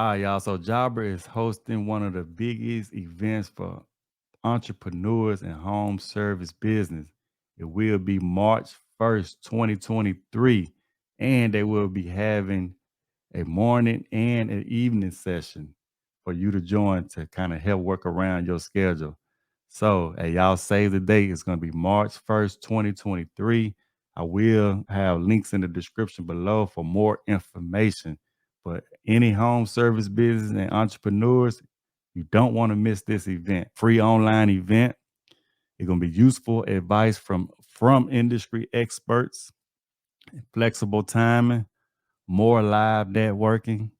All right, y'all. So Jobber is hosting one of the biggest events for entrepreneurs and home service business. It will be March 1st, 2023, and they will be having a morning and an evening session for you to join to kind of help work around your schedule. So, hey, y'all save the date. It's going to be March 1st, 2023. I will have links in the description below for more information. But any home service business and entrepreneurs, you don't want to miss this event. Free online event. It's going to be useful advice from industry experts, flexible timing, more live networking,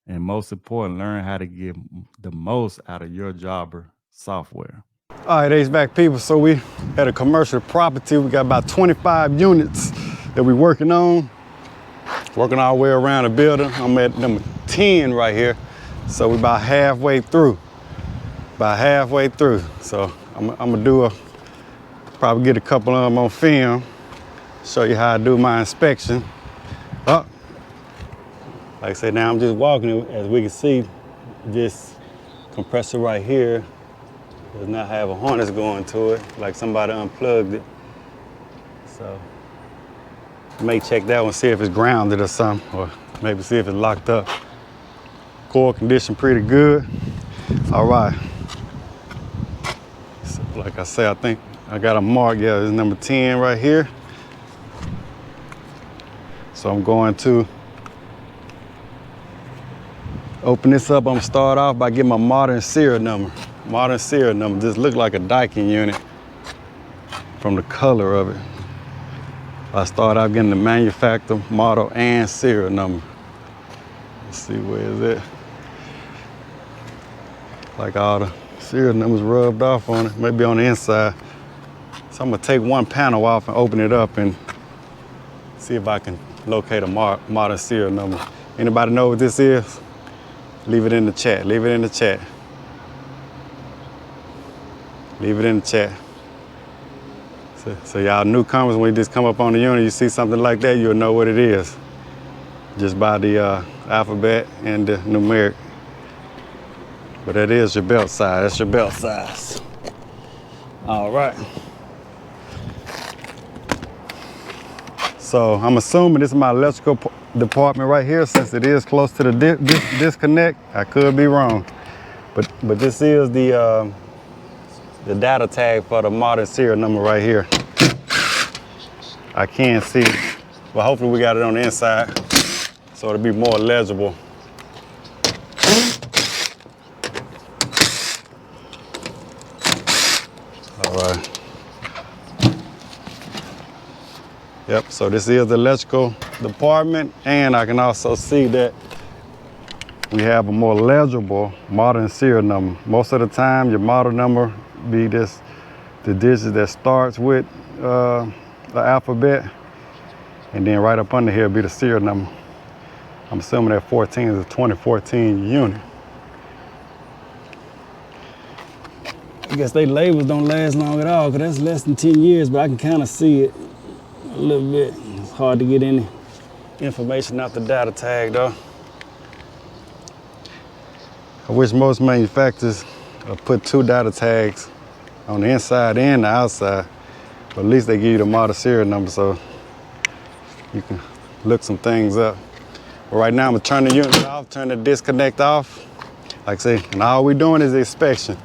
and most important, learn how to get the most out of your Jobber software. All right, HVAC people, so we at a commercial property. We got about 25 units that we're working on, working our way around the building. I'm at number 10 right here. So we're about halfway through, So I'm gonna probably get a couple of them on film, show you how I do my inspection. Oh, like I said, now I'm just walking. As we can see, this compressor right here does not have a harness going to it, like somebody unplugged it. So I may check that one, see if it's grounded or something, or maybe see if it's locked up. Core condition pretty good. All right. So like I said, I think I got a mark. Yeah, it's number 10 right here. So I'm going to open this up. I'm gonna start off by getting my modern serial number. Modern serial number. This look like a Daikin unit from the color of it. I start out getting the manufacturer, model, and serial number. Let's see, where is it? Like all the serial numbers rubbed off on it, maybe on the inside. So I'm gonna take one panel off and open it up and see if I can locate a modern serial number. Anybody know what this is? Leave it in the chat, leave it in the chat. Leave it in the chat. So y'all newcomers, when you just come up on the unit, you see something like that, you'll know what it is. Just by the alphabet and the numeric. But that is your belt size, that's your belt size. All right. So I'm assuming this is my electrical department right here, since it is close to the disconnect. I could be wrong. But this is the data tag for the modern serial number right here. I can't see, but hopefully we got it on the inside so it'll be more legible. All right. Yep, so this is the electrical department, and I can also see that we have a more legible modern serial number. Most of the time, your model number be the digit that starts with the alphabet, and then right up under here be the serial number. I'm assuming that 14 is a 2014 unit. I guess they labels don't last long at all, because that's less than 10 years, but I can kind of see it a little bit. It's hard to get any information out the data tag though. I wish most manufacturers put 2 data tags on the inside and the outside, but at least they give you the model serial number so you can look some things up. But right now I'm gonna turn the unit off, turn the disconnect off. Like I say, and all we're doing is inspection.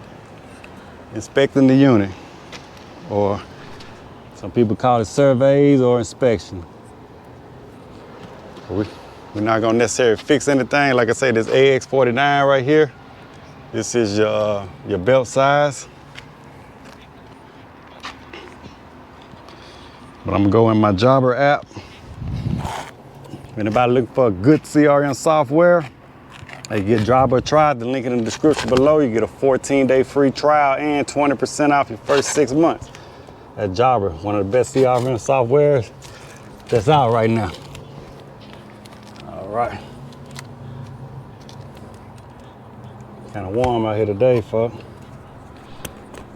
Inspecting the unit, or some people call it surveys or inspection. We're not gonna necessarily fix anything. Like I say, this AX49 right here, this is your belt size. But I'm gonna go in my Jobber app. Anybody looking for a good CRM software, hey, get Jobber tried. The link in the description below. You get a 14-day free trial and 20% off your first 6 months. At Jobber, one of the best CRM softwares that's out right now. All right. Kind of warm out here today, folks.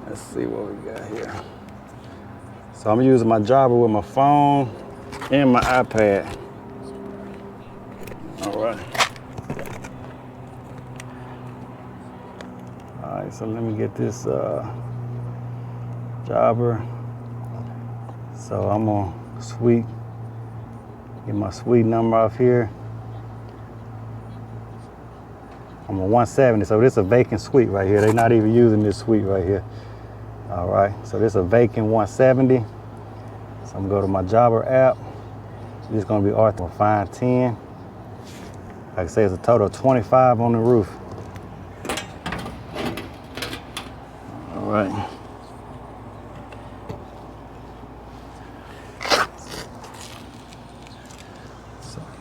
Let's see what we got here. So I'm using my Jobber with my phone and my iPad. All right. right, so let me get this jobber. So I'm gonna get my suite number off here. I'm a 170, so this is a vacant suite right here. They're not even using this suite right here. All right, so this is a vacant 170. So I'm gonna go to my jobber app. This is gonna be Arthur, find 10. Like I say, it's a total of 25 on the roof. All right.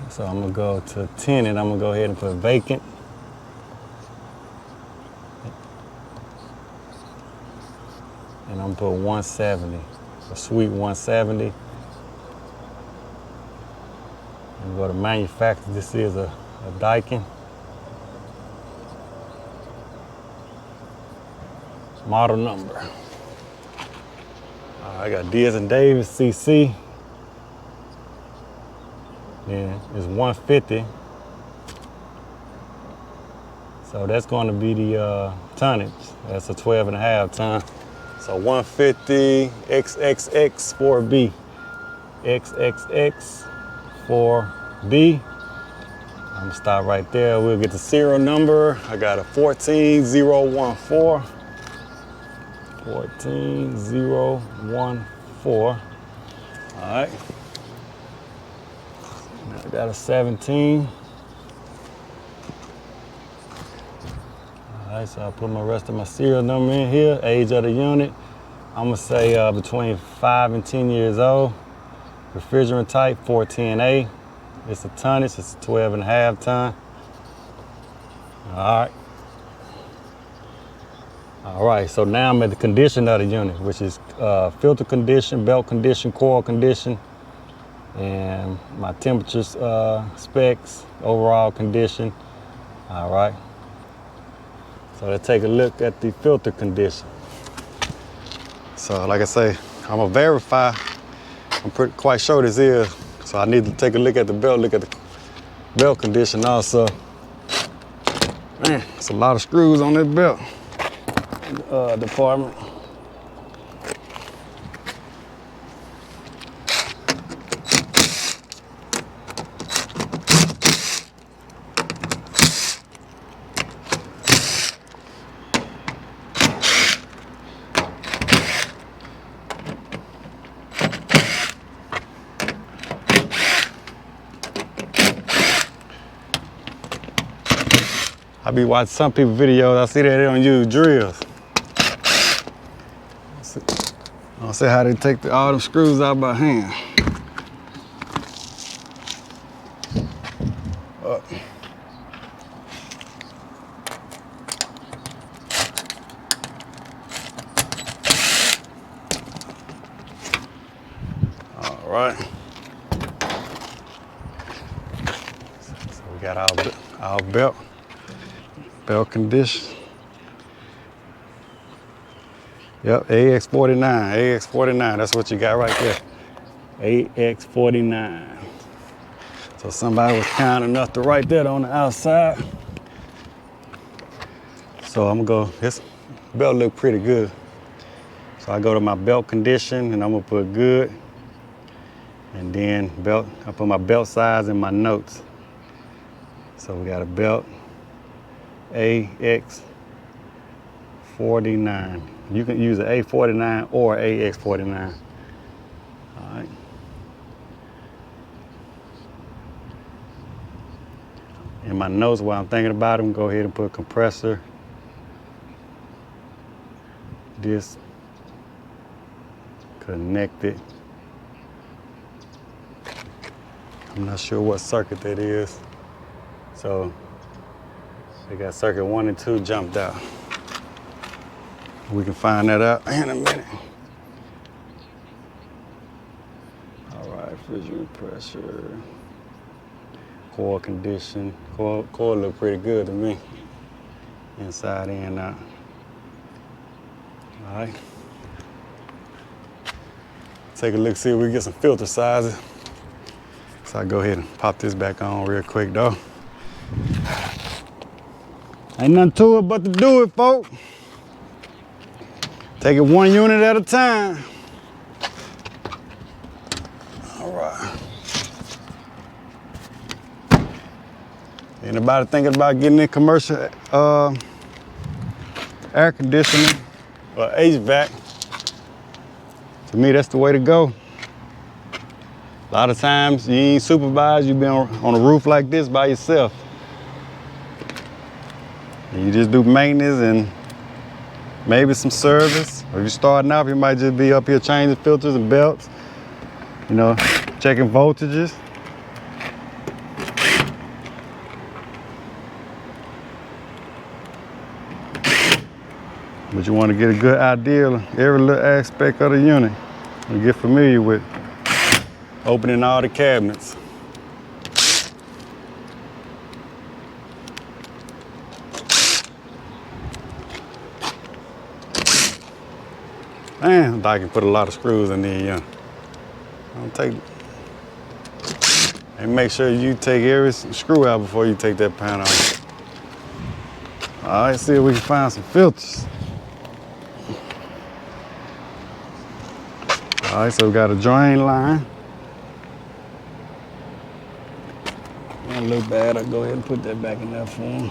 So I'm gonna go to tenant. I'm gonna go ahead and put vacant. And I'm gonna put 170, a suite 170. And go to manufacturer. This is a Daikin. Model number. I got D as in David, CC. Then it's 150. So that's going to be the tonnage. That's a 12.5 ton. So 150 XXX 4B. XXX 4B. I'm gonna stop right there. We'll get the serial number. I got a 14014. 14014. All right. I got a 17. All right, so I put my rest of my serial number in here. Age of the unit, I'm gonna say between 5 and 10 years old. Refrigerant type 410A. It's a tonnage, it's 12.5 ton. All right. All right, so now I'm at the condition of the unit, which is filter condition, belt condition, coil condition, and my temperatures specs, overall condition. All right. So let's take a look at the filter condition. So like I say, I'm gonna verify. I'm quite sure this is. So I need to take a look at the belt, look at the belt condition also. Man, it's a lot of screws on this belt department. I be watching some people's videos, I see that they don't use drills. I'll see how they take all them screws out by hand. All right. So we got our belt condition. Yep, AX49, AX49, that's what you got right there. AX49. So somebody was kind enough to write that on the outside. So I'm gonna go, this belt look pretty good. So I go to my belt condition and I'm gonna put good. And then belt, I put my belt size in my notes. So we got a belt AX49. You can use an A49 or AX49. All right. In my notes while I'm thinking about them, go ahead and put compressor, disc, connected. I'm not sure what circuit that is. So they got circuit 1 and 2 jumped out. We can find that out in a minute. All right, refrigerant pressure, coil condition. Coil look pretty good to me. Inside in out. All right. Take a look, see if we can get some filter sizes. So I go ahead and pop this back on real quick though. Ain't nothing to it but to do it, folks. Take it one unit at a time. All right. Anybody thinking about getting in commercial air conditioning or HVAC? To me, that's the way to go. A lot of times you ain't supervised, you be on a roof like this by yourself. And you just do maintenance and maybe some service. Or if you're starting out, you might just be up here changing filters and belts, you know, checking voltages. But you want to get a good idea of every little aspect of the unit and get familiar with opening all the cabinets. Man, I can put a lot of screws in there. And make sure you take every screw out before you take that pan off. All right, see if we can find some filters. All right, so we got a drain line. That look bad, I'll go ahead and put that back in there for him.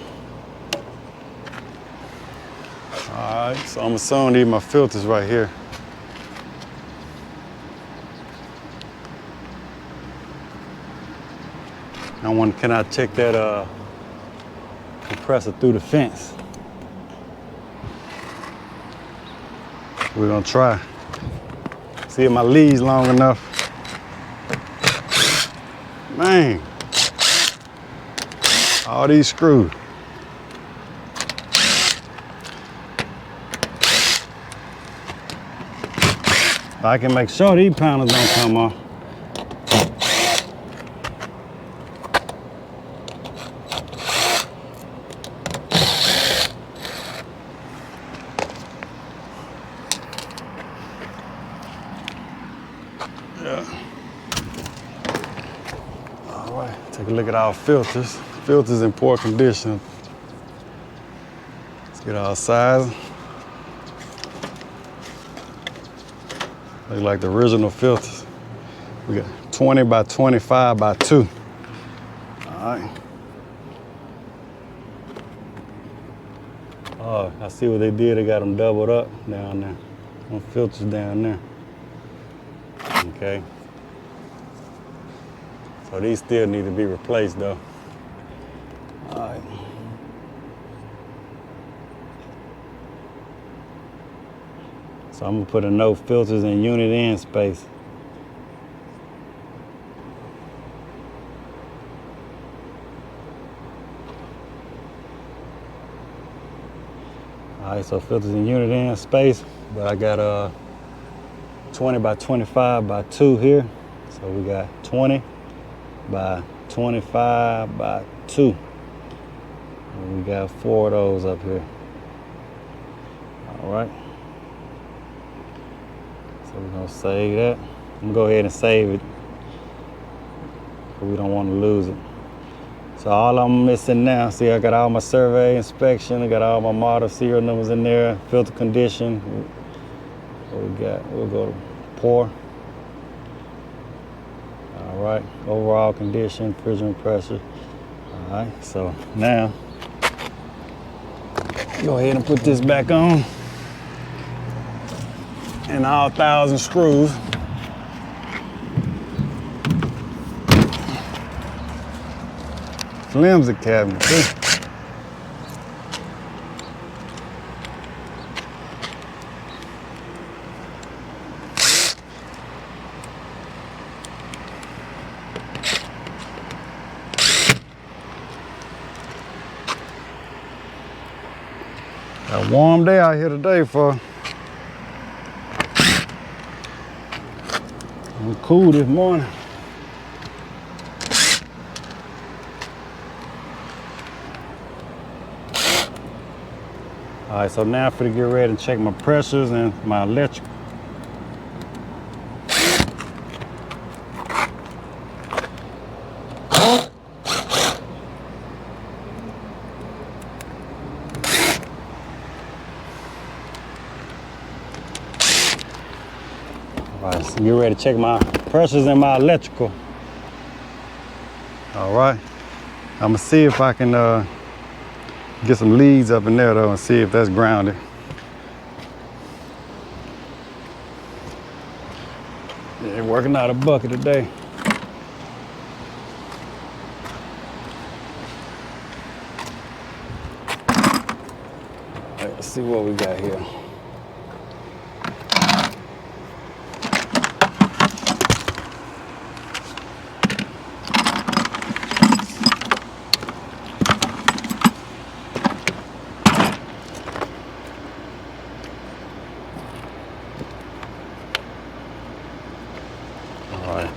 All right, so I'm assuming these my filters right here. Can I check that compressor through the fence? We're gonna try. See if my lead's long enough. Man, all these screws. I can make sure these panels don't come off. All right, take a look at our filters. Filters in poor condition. Let's get our size. Look like the original filters. We got 20 by 25 by 2. All right. Oh, I see what they did. They got them doubled up down there. Some filters down there. Okay. So these still need to be replaced though. All right. So I'm gonna put a no filters in unit in space. All right, so filters in unit in space, but I got 20 by 25 by 2 here. So we got 20 by 25 by 2. And we got 4 of those up here. All right. So we're gonna save that. I'm gonna go ahead and save it, because we don't want to lose it. So all I'm missing now, see, I got all my survey inspection, I got all my model serial numbers in there, filter condition. What we got? We'll go to pour. All right, overall condition, refrigerant pressure. All right, so now, go ahead and put this back on. And all 1,000 screws. Flimsy cabinet too. Got a warm day out here today for. It was cool this morning. All right, so now I'm gonna get ready to check my pressures and my electrical. All right, so get ready to check my pressures and my electrical. All right, I'm gonna see if I can get some leads up in there though and see if that's grounded. Yeah, working out a bucket today. All right, let's see what we got here.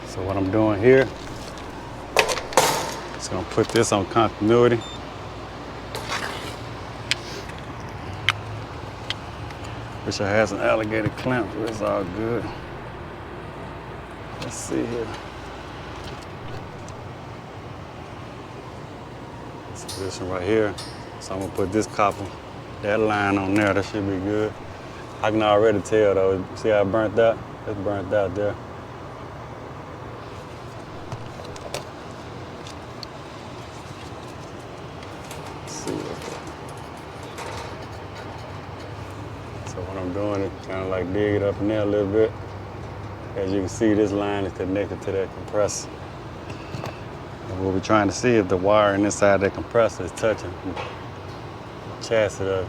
So what I'm doing here, just gonna put this on continuity. Wish I had some alligator clamps, but it's all good. Let's see here. This position right here. So I'm gonna put this copper, that line on there, that should be good. I can already tell though, see how it burnt out? It's burnt out there. So what I'm doing is kind of like dig it up in there a little bit. As you can see, this line is connected to that compressor. And what we're trying to see if the wiring inside that compressor is touching the chassis of it.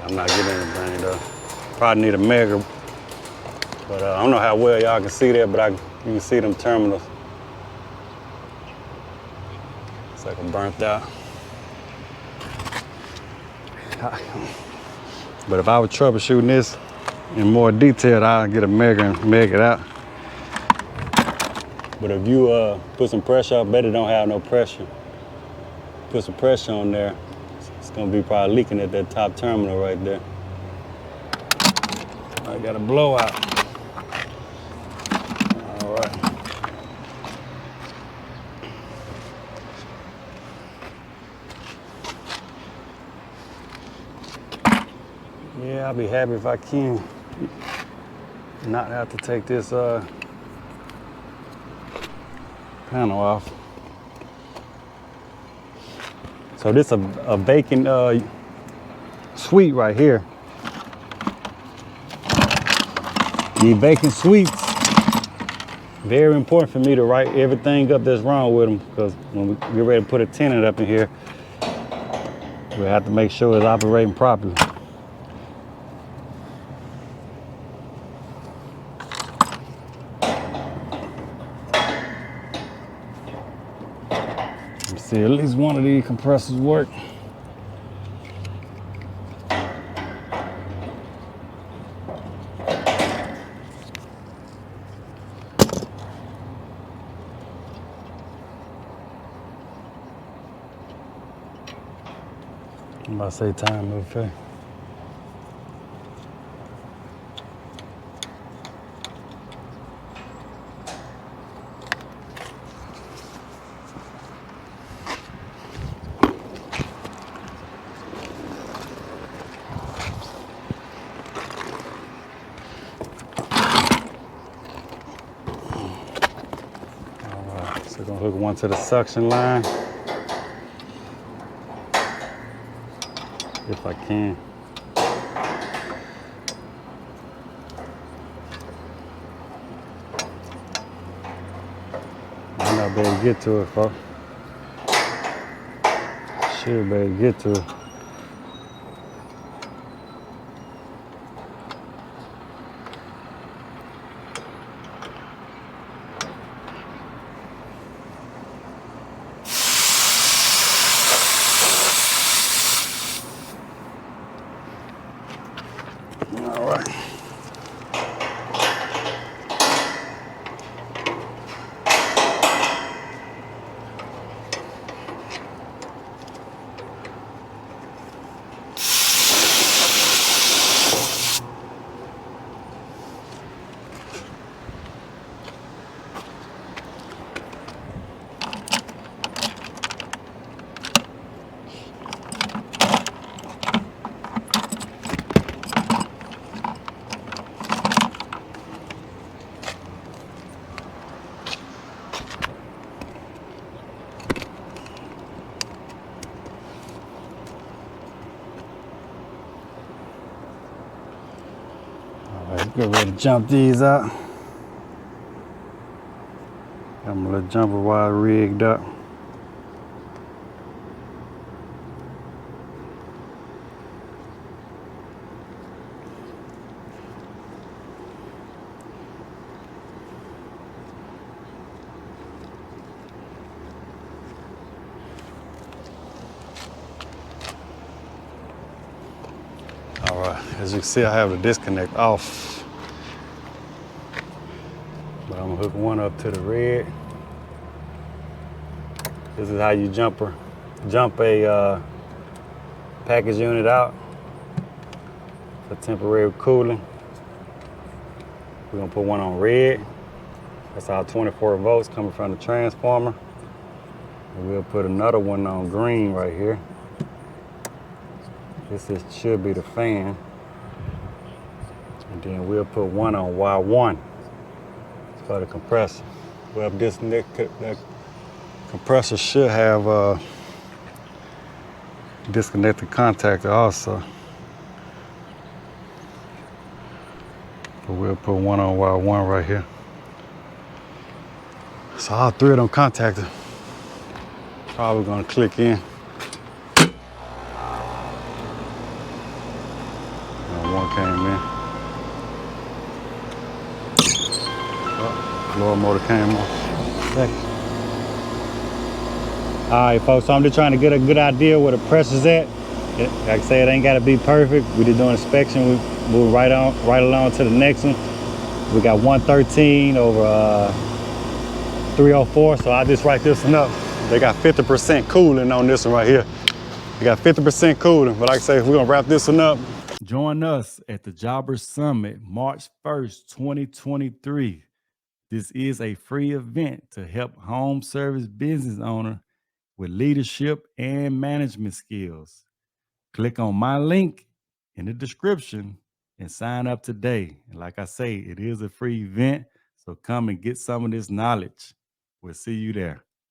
I'm not getting anything though. Probably need a measure, but I don't know how well y'all can see that, but you can see them terminals. It's like I'm burnt out. But if I was troubleshooting this in more detail, I'll get a measure and measure it out. But if you put some pressure, I bet it don't have no pressure. Put some pressure on there, it's gonna be probably leaking at that top terminal right there. I got a blowout. All right. Yeah, I'll be happy if I can not have to take this panel off. So this a vacant suite right here. These vacant suites, very important for me to write everything up that's wrong with them, because when we get ready to put a tenant up in here, we have to make sure it's operating properly. Let's see, at least one of these compressors work. I'm about to say time, okay. All right, so we're gonna hook one to the suction line. If I can. I'm not be able to get to it, folks. Should be able to get to it. All right. Get ready to jump these out. Got my little jumper wire rigged up. All right, as you can see, I have the disconnect off. But I'm gonna hook one up to the red. This is how you jump a package unit out for temporary cooling. We're gonna put one on red. That's our 24 volts coming from the transformer. And we'll put another one on green right here. Should be the fan. And then we'll put one on Y1 for the compressor. Well, the compressor should have a disconnected contactor also. But we'll put one on Y1 right here. So all three of them contactors probably gonna click in. One came in. Oh, lower motor came on. All right, folks, so I'm just trying to get a good idea where the pressure's at. Like I said, it ain't gotta be perfect. We just doing inspection. We move right along to the next one. We got 113 over 304, so I'll just write this one up. They got 50% cooling on this one right here. They got 50% cooling, but like I say, we're gonna wrap this one up. Join us at the Jobber Summit, March 1st, 2023. This is a free event to help home service business owners with leadership and management skills. Click on my link in the description and sign up today. And like I say, it is a free event, so come and get some of this knowledge. We'll see you there.